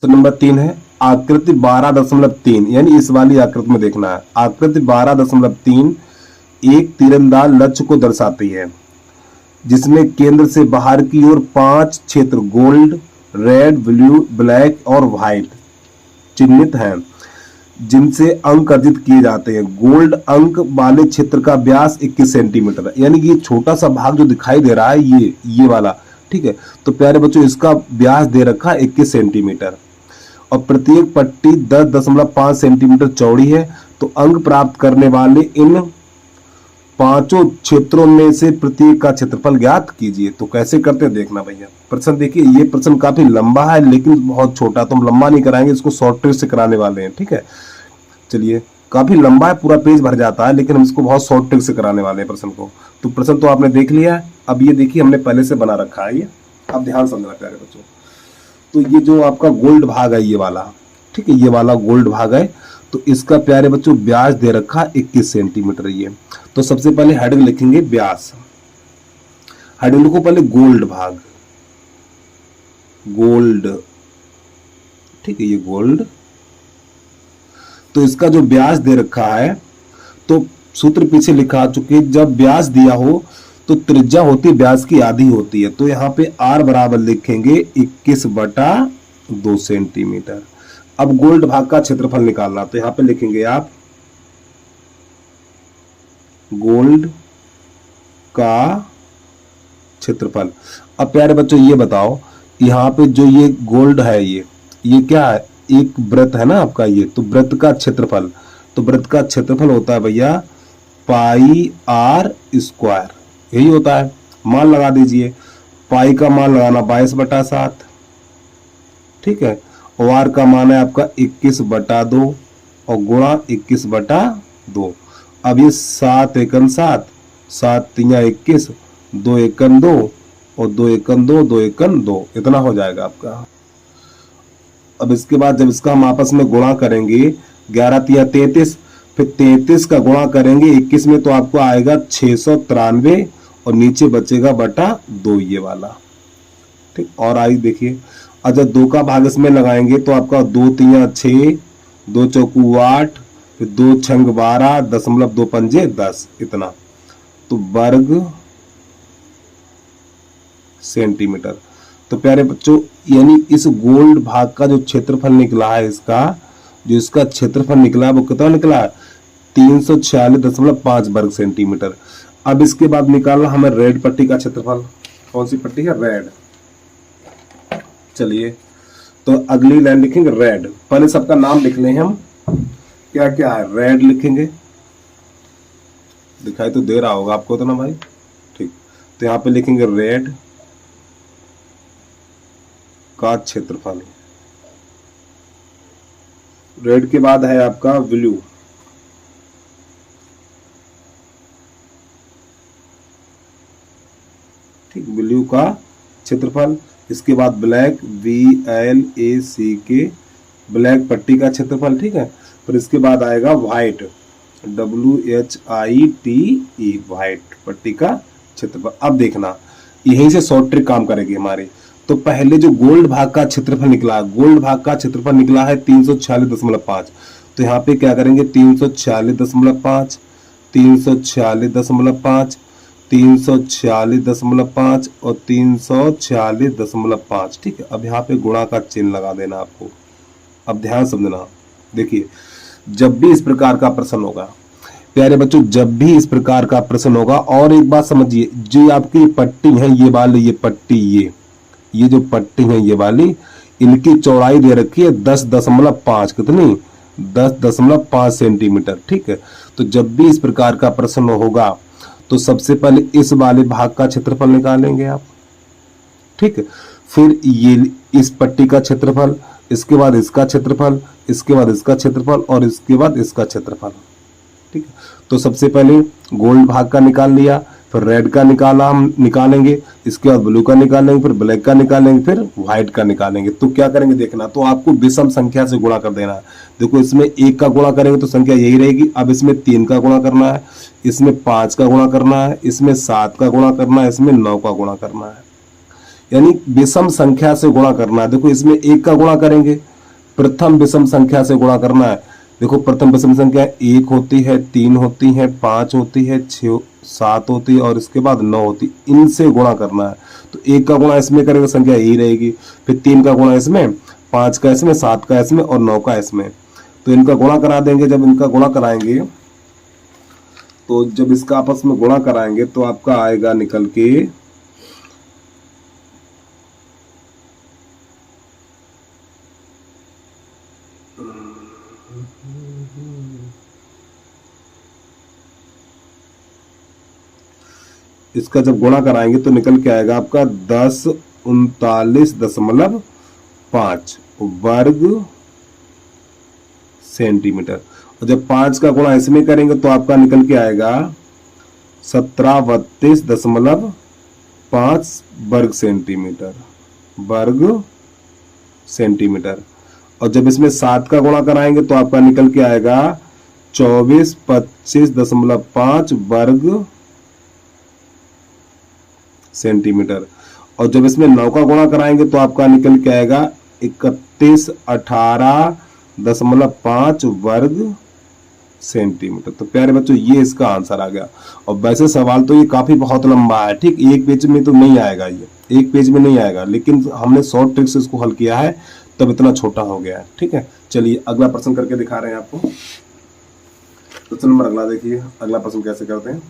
तो नंबर 3 है आकृति 12.3, यानी इस वाली आकृति में देखना है। आकृति 12.3 एक तीरंदाज लक्ष्य को दर्शाती है, जिसमें केंद्र से बाहर की ओर 5 क्षेत्र गोल्ड, रेड, ब्लू, ब्लैक और व्हाइट चिन्हित हैं, जिनसे अंक अर्जित किए जाते हैं। गोल्ड अंक वाले क्षेत्र का व्यास 21 सेंटीमीटर है, यानी ये छोटा सा भाग जो दिखाई दे रहा है ये वाला, ठीक है। तो प्यारे बच्चों इसका व्यास दे रखा है 21 सेंटीमीटर और प्रत्येक पट्टी 10.5 सेंटीमीटर चौड़ी है। तो अंक प्राप्त करने वाले इन 5 क्षेत्रों में से प्रत्येक का क्षेत्रफल ज्ञात कीजिए। तो कैसे करते हैं देखना भैया। प्रश्न देखिए, ये प्रश्न काफी लंबा है लेकिन बहुत छोटा, तो हम लंबा नहीं कराएंगे, इसको शॉर्ट ट्रिक से कराने वाले हैं, ठीक है। चलिए, काफी लंबा है, पूरा पेज भर जाता है, लेकिन हम इसको बहुत शॉर्ट ट्रिक से कराने वाले हैं प्रश्न को। तो प्रश्न तो आपने देख लिया है, अब ये देखिए हमने पहले से बना रखा है ये, अब ध्यान समझना प्यारे बच्चों। तो ये जो आपका गोल्ड भाग है ये वाला, ठीक है, ये वाला गोल्ड भाग है, तो इसका प्यारे बच्चों व्यास दे रखा 21 सेंटीमीटर ये। तो सबसे पहले हेडिंग लिखेंगे व्यास, हेडिंग लिखो पहले गोल्ड भाग, गोल्ड, ठीक है, ये गोल्ड। तो इसका जो व्यास दे रखा है, तो सूत्र पीछे लिखा चुके, जब व्यास दिया हो तो त्रिज्या होती व्यास की आधी होती है। तो यहाँ पे r बराबर लिखेंगे 21/2 सेंटीमीटर। अब गोल्ड भाग का क्षेत्रफल निकालना, तो यहाँ पे लिखेंगे आप गोल्ड का क्षेत्रफल। अब प्यारे बच्चों ये बताओ, यहाँ पे जो ये गोल्ड है ये क्या है, एक वृत्त है ना आपका ये, तो वृत्त का क्षेत्रफल, तो वृत्त का क्षेत्रफल होता है भैया पाई r स्क्वायर, यही होता है। मान लगा दीजिए, पाई का मान लगाना 22/7, ठीक है, और r का मान है आपका 21/2 और गुणा 21/2। अब ये 7 एकम 7, 7 तिया 21, 2 एकम 2 और 2 एकम 2, 2 एकम 2, इतना हो जाएगा आपका। अब इसके बाद जब इसका हम आपस में गुणा करेंगे, 11 तिया 33, फिर 33 का गुणा करेंगे 21 में, तो आपको आएगा 693 और नीचे बचेगा बटा 2 ये वाला, ठीक। और आई देखिए, और जब 2 का भाग इसमें लगाएंगे तो आपका 2 तिया 6, 2 चौकू 8, फिर 2 छंग 12, 2 पंजे 10, इतना, तो वर्ग सेंटीमीटर। तो प्यारे बच्चों, यानी इस गोल्ड भाग का जो क्षेत्रफल निकला है, इसका क्षेत्रफल निकला है वो कितना निकला है, 346.5 वर्ग सेंटीमीटर। अब इसके बाद निकालना हमें रेड पट्टी का क्षेत्रफल। कौन सी पट्टी है, रेड। चलिए, तो अगली लाइन लिखेंगे रेड। पहले सबका नाम लिख लें हम, क्या क्या है, रेड लिखेंगे, दिखाई तो दे रहा होगा आपको तो ना भाई, ठीक। तो यहाँ पे लिखेंगे रेड का क्षेत्रफल। रेड के बाद है आपका ब्लू, ठीक, ब्लू का क्षेत्रफल। इसके बाद ब्लैक, BLACK, ब्लैक पट्टी का क्षेत्रफल, ठीक है। फिर इसके बाद आएगा व्हाइट, WHITE, व्हाइट पट्टी का क्षेत्रफल। अब देखना, यहीं से शॉर्ट ट्रिक काम करेगी हमारी। तो पहले जो गोल्ड भाग का क्षेत्रफल निकला, गोल्ड भाग का क्षेत्रफल निकला है 346.5। तो यहाँ पे क्या करेंगे, 346.5, 346.5, 346.5 और 346.5, ठीक है। अब यहाँ पे गुणा का चिन्ह लगा देना आपको। अब ध्यान समझना, देखिए, जब भी इस प्रकार का प्रश्न होगा प्यारे बच्चों, जब भी इस प्रकार का प्रश्न होगा, और एक बात समझिए, जो आपकी पट्टी है ये वाली, ये पट्टी, ये जो पट्टी है ये वाली, इनकी चौड़ाई दे रखी है 10.5, कितनी, 10.5 सेंटीमीटर, ठीक है। तो जब भी इस प्रकार का प्रश्न होगा तो सबसे पहले इस वाले भाग का क्षेत्रफल निकालेंगे आप, ठीक है। फिर ये इस पट्टी का क्षेत्रफल, इसके बाद इसका क्षेत्रफल, इसके बाद इसका क्षेत्रफल और इसके बाद इसका क्षेत्रफल, ठीक है। तो सबसे पहले गोल्ड भाग का निकाल लिया, फिर रेड का हम निकालेंगे, इसके बाद ब्लू का निकालेंगे, फिर ब्लैक का निकालेंगे, फिर व्हाइट का निकालेंगे। तो क्या करेंगे देखना, तो आपको विषम संख्या से गुणा कर देना है। देखो, इसमें 1 का गुणा करेंगे तो संख्या यही रहेगी। अब इसमें 3 का गुणा करना है, इसमें 5 का गुणा करना है, इसमें 7 का गुणा करना है, इसमें 9 का गुणा करना है, यानी विषम संख्या से गुणा करना है। देखो, इसमें 1 का गुणा करेंगे प्रथम विषम संख्या से गुणा करना है। देखो प्रथम विषम संख्या 1 होती है, 3 होती है, 5 होती है, 6 7 होती है और इसके बाद 9 होती है। इनसे गुणा करना है। तो 1 का गुणा इसमें करेंगे संख्या यही रहेगी, फिर 3 का गुणा इसमें, 5 का इसमें, 7 का इसमें और 9 का इसमें। तो इनका गुणा करा देंगे। जब इनका गुणा कराएंगे तो जब इसका आपस में गुणा कराएंगे तो आपका आएगा निकल के इसका जब गुणा कराएंगे तो निकल के आएगा आपका 1039.5 वर्ग सेंटीमीटर। और जब 5 का गुणा इसमें करेंगे तो आपका निकल के आएगा 1732.5 वर्ग सेंटीमीटर। और जब इसमें 7 का गुणा कराएंगे तो आपका निकल के आएगा 2425.5 वर्ग सेंटीमीटर। और जब इसमें 9 का गुणा कराएंगे तो आपका निकल के आएगा 3118.5 वर्ग सेंटीमीटर। तो प्यारे बच्चों ये इसका आंसर आ गया। और वैसे सवाल तो ये काफी बहुत लंबा है, ठीक, एक पेज में तो नहीं आएगा, ये एक पेज में नहीं आएगा, लेकिन हमने शॉर्ट ट्रिक से इसको हल किया है तब इतना छोटा हो गया है। ठीक है, चलिए अगला प्रश्न करके दिखा रहे हैं आपको। प्रश्न नंबर अगला देखिए, अगला प्रश्न कैसे करते हैं।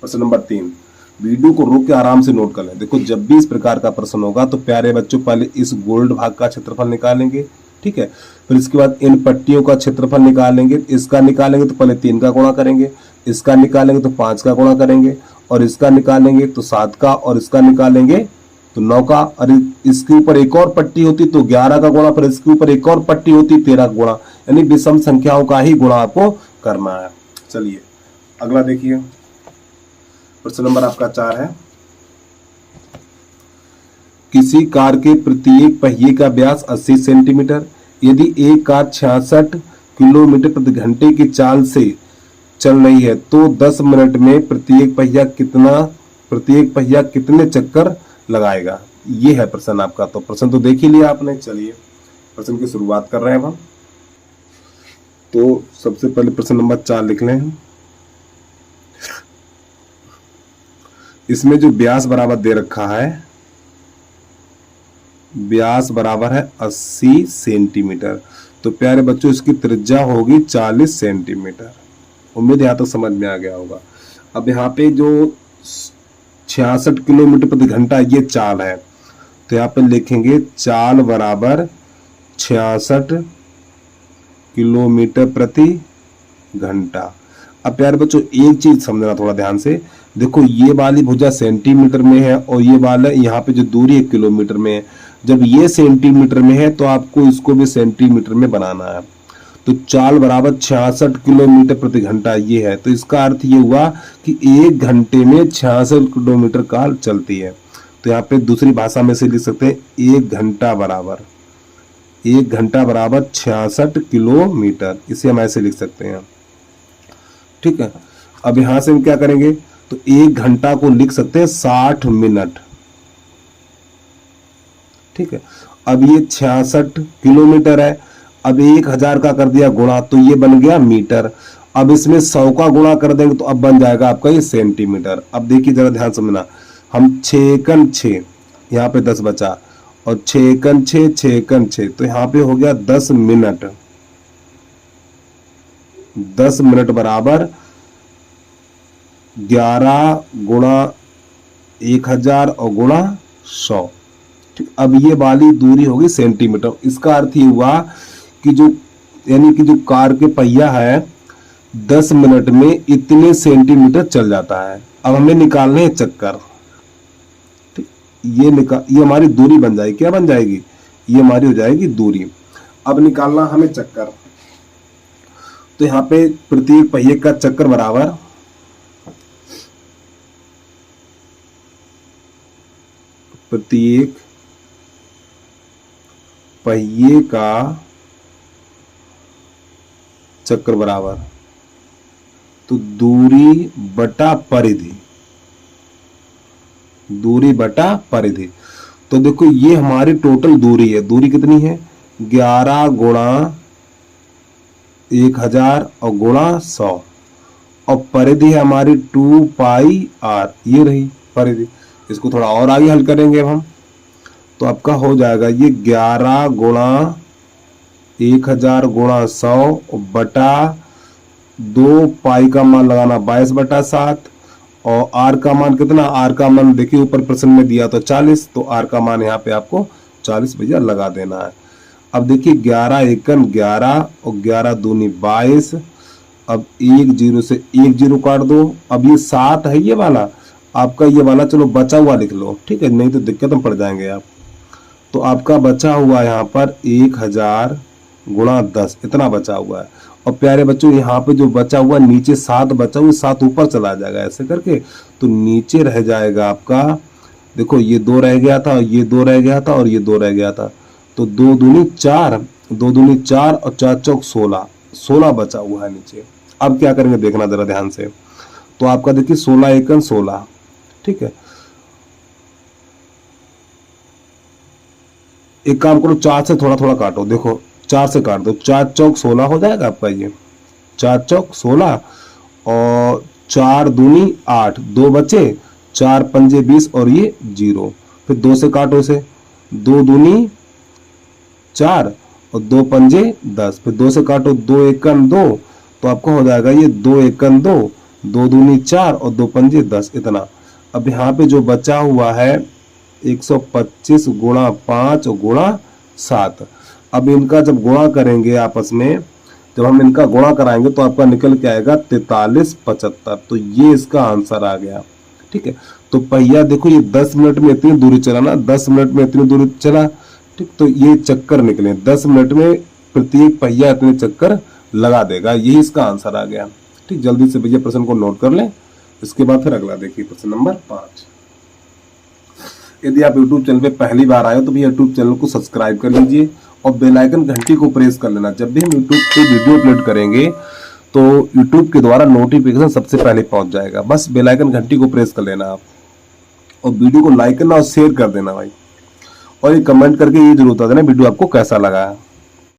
प्रश्न नंबर 3, वीडियो को रोक के आराम से नोट कर लें। देखो जब भी इस प्रकार का प्रश्न होगा तो प्यारे बच्चों पहले इस गोल्ड भाग का क्षेत्रफल निकालेंगे, ठीक है, फिर इसके बाद इन पट्टियों का क्षेत्रफल निकालेंगे। इसका निकालेंगे तो पहले 3 का गुणा करेंगे, इसका निकालेंगे तो 5 का गुणा करेंगे, और इसका निकालेंगे तो 7 का, और इसका निकालेंगे तो 9 का, और इसके ऊपर एक और पट्टी होती तो 11 का गुणा, फिर इसके ऊपर एक और पट्टी होती 13 का गुणा, यानी विषम संख्याओं का ही गुणा आपको करना है। चलिए अगला देखिए, प्रश्न नंबर आपका 4 है। किसी कार के प्रत्येक पहिए का व्यास 80 सेंटीमीटर। यदि एक कार 66 किलोमीटर प्रति घंटे की चाल से चल रही है तो 10 मिनट में प्रत्येक पहिया कितने चक्कर लगाएगा। ये है प्रश्न आपका। तो प्रश्न तो देख ही लिया आपने। चलिए प्रश्न की शुरुआत कर रहे हैं हम। तो सबसे पहले प्रश्न नंबर 4 लिख लें हम। इसमें जो व्यास बराबर दे रखा है, व्यास बराबर है 80 सेंटीमीटर। तो प्यारे बच्चों इसकी त्रिज्या होगी 40 सेंटीमीटर। उम्मीद यहाँ तक समझ में आ गया होगा। अब यहाँ पे जो 66 किलोमीटर प्रति घंटा ये चाल है, तो यहाँ पे लिखेंगे चाल बराबर 66 किलोमीटर प्रति घंटा। अब प्यारे बच्चों एक चीज समझना थोड़ा ध्यान से। देखो ये वाली भुजा सेंटीमीटर में है और ये वाला यहाँ पे जो दूरी 1 किलोमीटर में है। जब ये सेंटीमीटर में है तो आपको इसको भी सेंटीमीटर में बनाना है। तो चाल बराबर 66 किलोमीटर प्रति घंटा ये है। तो इसका अर्थ ये हुआ कि 1 घंटे में 66 किलोमीटर कार चलती है। तो यहाँ पे दूसरी भाषा में से लिख सकते हैं 1 घंटा बराबर 66 किलोमीटर। इसे हम ऐसे लिख सकते हैं, ठीक है। अब यहां से हम क्या करेंगे, तो 1 घंटा को लिख सकते हैं 60 मिनट, ठीक है। अब ये 66 किलोमीटर है। अब 1000 का कर दिया गुणा, तो ये बन गया मीटर। अब इसमें 100 का गुणा कर देंगे तो अब बन जाएगा आपका ये सेंटीमीटर। अब देखिए जरा ध्यान समझना, हम 6 यहाँ पे 10 बचा और 6 तो यहाँ पे हो गया 10 मिनट। 10 मिनट बराबर 11 गुणा 1000 और गुणा 100। ठीक, अब ये वाली दूरी होगी सेंटीमीटर। इसका अर्थ ये हुआ कि जो कार के पहिया है 10 मिनट में इतने सेंटीमीटर चल जाता है। अब हमें निकालने हैं चक्कर। ठीक, ये हमारी दूरी बन जाएगी। क्या बन जाएगी? ये हमारी हो जाएगी दूरी। अब निकालना हमें चक्कर। तो यहाँ पे प्रत्येक पहिए का चक्कर बराबर प्रत्येक पहिए का चक्कर बराबर तो दूरी बटा परिधि। दूरी बटा परिधि। तो देखो ये हमारी टोटल दूरी है। दूरी कितनी है? 11 गुणा 1000 और गुणा 100, और परिधि है हमारी 2πr, ये रही परिधि। इसको थोड़ा और आगे हल करेंगे अब हम, तो आपका हो जाएगा ये 11 गुणा 1000 गुणा 100 बटा 2 पाई का मान लगाना 22/7, और आर का मान कितना, आर का मान देखिए ऊपर प्रश्न में दिया तो 40, तो आर का मान यहाँ पे आपको 40 भैया लगा देना है। अब देखिए 11 एकन 11 और 11 दूनी 22, अब 1 0 से 1 0 काट दो। अब ये 7 है ये वाला आपका, ये वाला चलो बचा हुआ लिख लो, ठीक है, नहीं तो दिक्कत में पड़ जाएंगे आप। तो आपका बचा हुआ यहाँ पर 1000 गुणा 10 इतना बचा हुआ है। और प्यारे बच्चों यहाँ पे जो बचा हुआ नीचे 7 बचा हुआ, 7 ऊपर चला जाएगा ऐसे करके, तो नीचे रह जाएगा आपका, देखो ये 2 रह गया था, ये 2 रह गया था और ये 2 रह गया था, तो 2 दूनी 4, 2 दूनी 4 और 4 चौक 16, 16 बचा हुआ है नीचे। अब क्या करेंगे देखना जरा ध्यान से, तो आपका देखिए 16 एकन 16, ठीक है, एक काम करो 4 से थोड़ा थोड़ा काटो, देखो 4 से काट दो, 4 चौक 16 हो जाएगा आपका ये, 4 चौक 16 और 4 दूनी 8, 2 बचे, 4 पंजे 20 और ये 0, फिर 2 से काटो इसे, 2 दूनी 4 और 2 पंजे 10, फिर 2 से काटो, 2 एकन 2, तो आपको हो जाएगा ये 2 एकन 2, 2 दूनी 4 और 2 पंजे 10 इतना। अब यहाँ पे जो बचा हुआ है 125 गुणा 5 और गुणा 7, अब इनका जब गुणा करेंगे आपस में, जब हम इनका गुणा कराएंगे तो आपका निकल के आएगा 4375, तो ये इसका आंसर आ गया, ठीक है। तो पहिया देखो ये 10 मिनट में इतनी दूरी चला ना, 10 मिनट में इतनी दूरी चला, ठीक, तो ये चक्कर निकले 10 मिनट में प्रत्येक पहिया इतने चक्कर लगा देगा, यही इसका आंसर आ गया, ठीक। जल्दी से भैया प्रश्न को नोट कर लें, इसके बाद फिर अगला देखिए प्रश्न नंबर 5। यदि आप YouTube चैनल पे पहली बार आए हो तो भैया YouTube चैनल को सब्सक्राइब कर लीजिए और बेल आइकन घंटी को प्रेस कर लेना। जब भी हम YouTube पे वीडियो अपलोड करेंगे तो YouTube के द्वारा नोटिफिकेशन सबसे पहले पहुंच जाएगा। बस बेल आइकन घंटी को प्रेस कर लेना आप, और वीडियो को लाइक करना और शेयर कर देना भाई, और ये कमेंट करके ये जरूर बता देना वीडियो आपको कैसा लगा है।